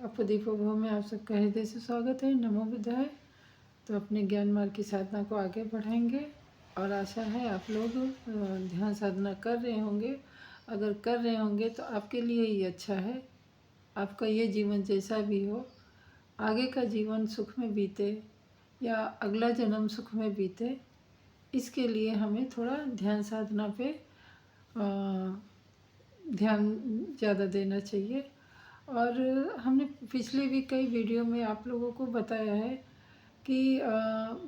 अपदीपो भव में आप सबका हृदय से स्वागत है। नमो बुद्धाय। तो अपने ज्ञान मार्ग की साधना को आगे बढ़ाएंगे और आशा है आप लोग ध्यान साधना कर रहे होंगे। अगर कर रहे होंगे तो आपके लिए ही अच्छा है। आपका ये जीवन जैसा भी हो, आगे का जीवन सुख में बीते या अगला जन्म सुख में बीते, इसके लिए हमें थोड़ा ध्यान साधना पे ध्यान ज़्यादा देना चाहिए। और हमने पिछले भी कई वीडियो में आप लोगों को बताया है कि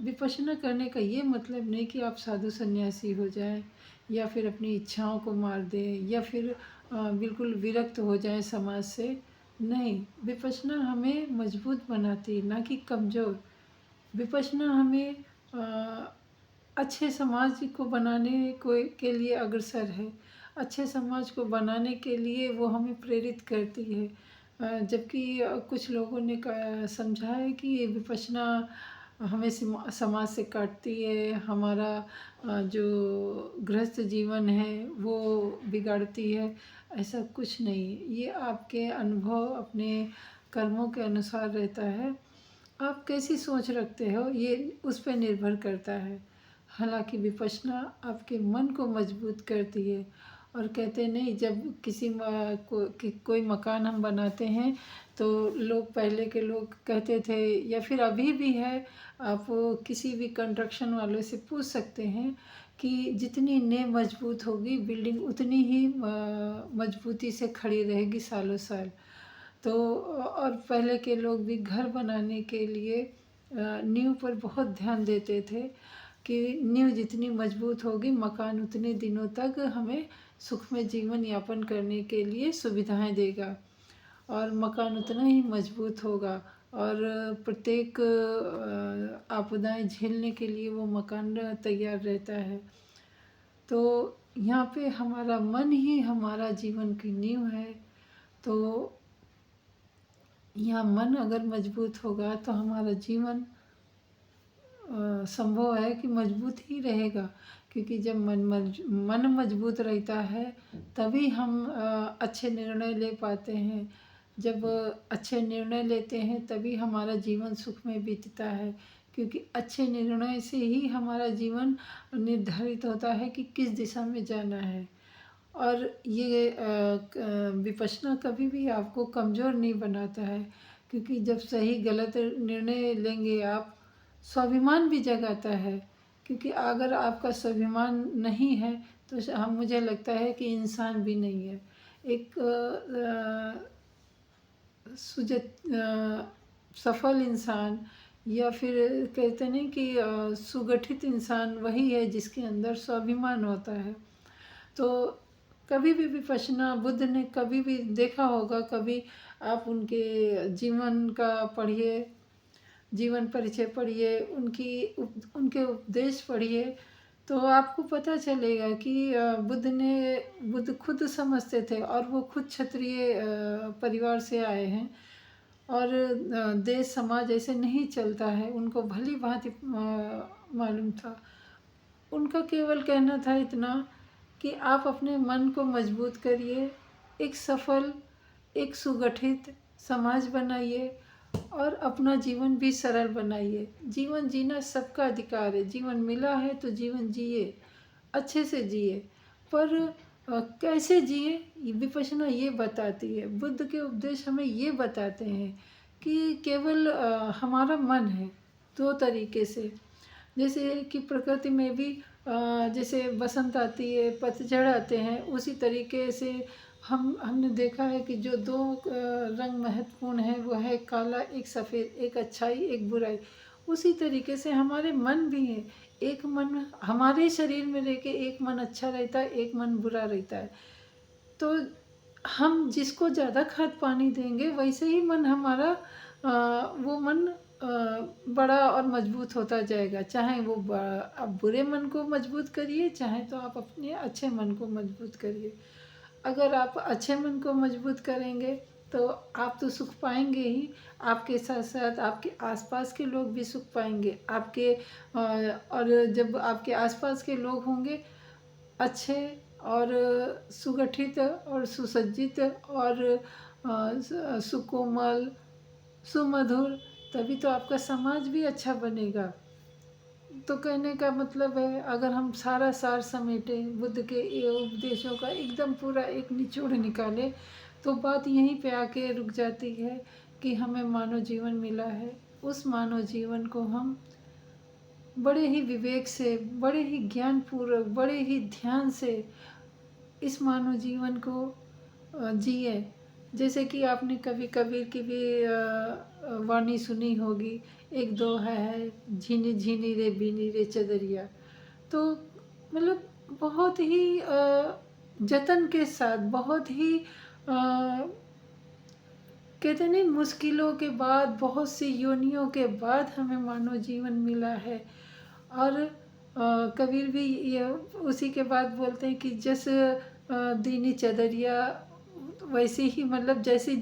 विपश्यना करने का ये मतलब नहीं कि आप साधु सन्यासी हो जाएं या फिर अपनी इच्छाओं को मार दें या फिर बिल्कुल विरक्त हो जाएं समाज से। नहीं, विपश्यना हमें मजबूत बनाती, ना कि कमज़ोर। विपश्यना हमें अच्छे समाज को बनाने के लिए अग्रसर है। अच्छे समाज को बनाने के लिए वो हमें प्रेरित करती है। जबकि कुछ लोगों ने समझा है कि ये विपश्यना हमें समाज से काटती है, हमारा जो गृहस्थ जीवन है वो बिगाड़ती है। ऐसा कुछ नहीं, ये आपके अनुभव अपने कर्मों के अनुसार रहता है। आप कैसी सोच रखते हो ये उस पर निर्भर करता है। हालांकि विपश्यना आपके मन को मजबूत करती है। और कहते नहीं, जब कोई मकान हम बनाते हैं तो लोग, पहले के लोग कहते थे या फिर अभी भी है, आप किसी भी कंस्ट्रक्शन वाले से पूछ सकते हैं कि जितनी नींव मजबूत होगी बिल्डिंग उतनी ही मजबूती से खड़ी रहेगी सालों साल। तो और पहले के लोग भी घर बनाने के लिए नींव पर बहुत ध्यान देते थे कि नींव जितनी मजबूत होगी मकान उतने दिनों तक हमें सुख में जीवन यापन करने के लिए सुविधाएं देगा और मकान उतना ही मजबूत होगा। और प्रत्येक आपदाएं झेलने के लिए वो मकान तैयार रहता है। तो यहाँ पे हमारा मन ही हमारा जीवन की नींव है। तो यहाँ मन अगर मजबूत होगा तो हमारा जीवन संभव है कि मजबूत ही रहेगा। क्योंकि जब मन मजबूत रहता है तभी हम अच्छे निर्णय ले पाते हैं। जब अच्छे निर्णय लेते हैं तभी हमारा जीवन सुख में बीतता है। क्योंकि अच्छे निर्णय से ही हमारा जीवन निर्धारित होता है कि किस दिशा में जाना है। और ये विपश्यना कभी भी आपको कमज़ोर नहीं बनाता है। क्योंकि जब सही गलत निर्णय लेंगे आप, स्वाभिमान भी जगाता है। क्योंकि अगर आपका स्वाभिमान नहीं है तो मुझे लगता है कि इंसान भी नहीं है। एक सफल इंसान या फिर कहते नहीं कि सुगठित इंसान वही है जिसके अंदर स्वाभिमान होता है। तो कभी भी विपश्यना बुद्ध ने कभी भी देखा होगा, कभी आप उनके जीवन का पढ़िए, जीवन परिचय पढ़िए, उनके उपदेश पढ़िए, तो आपको पता चलेगा कि बुद्ध खुद समझते थे और वो खुद क्षत्रिय परिवार से आए हैं। और देश समाज ऐसे नहीं चलता है, उनको भली भांति मालूम था। उनका केवल कहना था इतना कि आप अपने मन को मजबूत करिए, एक सफल, एक सुगठित समाज बनाइए और अपना जीवन भी सरल बनाइए। जीवन जीना सबका अधिकार है। जीवन मिला है तो जीवन जिए, अच्छे से जिए। पर कैसे जिए, विपश्यना ये बताती है। बुद्ध के उपदेश हमें ये बताते हैं कि केवल हमारा मन है दो तरीके से। जैसे कि प्रकृति में भी जैसे बसंत आती है, पतझड़ आते हैं, उसी तरीके से हमने देखा है कि जो दो रंग महत्वपूर्ण है वो है काला, एक सफ़ेद, एक अच्छाई, एक बुराई। उसी तरीके से हमारे मन भी हैं। एक मन हमारे शरीर में रह के एक मन अच्छा रहता है, एक मन बुरा रहता है। तो हम जिसको ज़्यादा खाद पानी देंगे वैसे ही मन हमारा वो मन बड़ा और मजबूत होता जाएगा। चाहे वो आप बुरे मन को मजबूत करिए, चाहे तो आप अपने अच्छे मन को मजबूत करिए। अगर आप अच्छे मन को मजबूत करेंगे तो आप तो सुख पाएंगे ही, आपके साथ साथ आपके आसपास के लोग भी सुख पाएंगे। और जब आपके आसपास के लोग होंगे अच्छे और सुगठित और सुसज्जित और सुकोमल सुमधुर, तभी तो आपका समाज भी अच्छा बनेगा। तो कहने का मतलब है, अगर हम सारा सार समेटें बुद्ध के ये उपदेशों का, एकदम पूरा एक निचोड़ निकालें, तो बात यहीं पे आके रुक जाती है कि हमें मानव जीवन मिला है। उस मानव जीवन को हम बड़े ही विवेक से, बड़े ही ज्ञानपूर्वक, बड़े ही ध्यान से इस मानव जीवन को जिए। जैसे कि आपने कभी कबीर की भी वाणी सुनी होगी, एक दोहा है, झिनी झिनी रे बीनी रे चदरिया। तो मतलब बहुत ही जतन के साथ, बहुत ही कहते नहीं, मुश्किलों के बाद, बहुत सी योनियों के बाद हमें मानव जीवन मिला है। और कबीर भी ये उसी के बाद बोलते हैं कि जस दीनी चदरिया, वैसे ही मतलब जैसे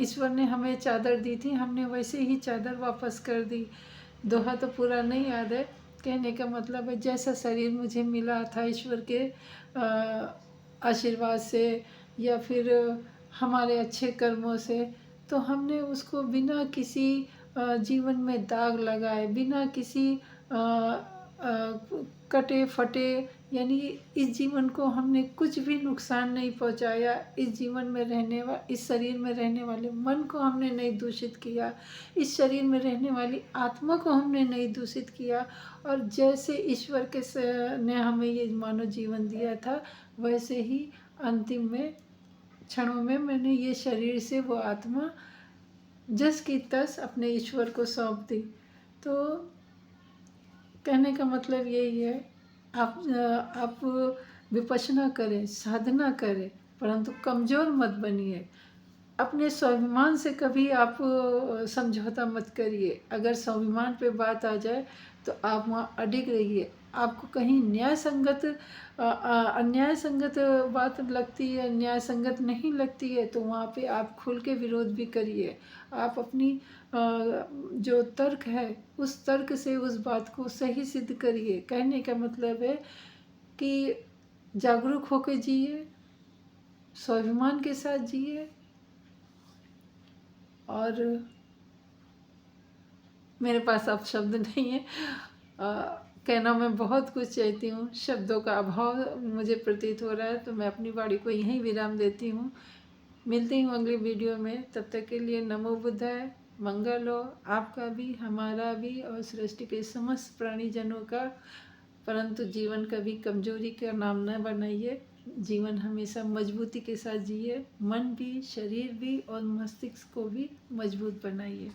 ईश्वर ने हमें चादर दी थी, हमने वैसे ही चादर वापस कर दी। दोहा तो पूरा नहीं याद है। कहने का मतलब है, जैसा शरीर मुझे मिला था ईश्वर के आशीर्वाद से, या फिर हमारे अच्छे कर्मों से, तो हमने उसको बिना किसी जीवन में दाग लगाए, बिना किसी कटे फटे, यानी इस जीवन को हमने कुछ भी नुकसान नहीं पहुंचाया। इस जीवन में इस शरीर में रहने वाले मन को हमने नहीं दूषित किया, इस शरीर में रहने वाली आत्मा को हमने नहीं दूषित किया। और जैसे ईश्वर ने हमें ये मानव जीवन दिया था, वैसे ही अंतिम में क्षणों में मैंने ये शरीर से वो आत्मा जस की तस अपने ईश्वर को सौंप दी। तो कहने का मतलब यही है, आप विपश्यना करें, साधना करें, परंतु कमज़ोर मत बनिए। अपने स्वाभिमान से कभी आप समझौता मत करिए। अगर स्वाभिमान पे बात आ जाए तो आप वहाँ अडिग रहिए। आपको कहीं न्याय संगत अन्याय संगत बात लगती है, न्याय संगत नहीं लगती है, तो वहाँ पे आप खुल के विरोध भी करिए। आप अपनी जो तर्क है, उस तर्क से उस बात को सही सिद्ध करिए। कहने का मतलब है कि जागरूक होकर जिए, स्वाभिमान के साथ जिए। और मेरे पास अब शब्द नहीं है, कहना मैं बहुत कुछ चाहती हूँ, शब्दों का अभाव मुझे प्रतीत हो रहा है, तो मैं अपनी वाणी को यहीं विराम देती हूँ। मिलती हूँ अगली वीडियो में, तब तक के लिए नमो बुद्धाय। मंगल हो आपका भी, हमारा भी, और सृष्टि के समस्त प्राणीजनों का। परंतु जीवन कभी कमजोरी का नाम न बनाइए। जीवन हमेशा मजबूती के साथ जिए। मन भी, शरीर भी और मस्तिष्क को भी मजबूत बनाइए।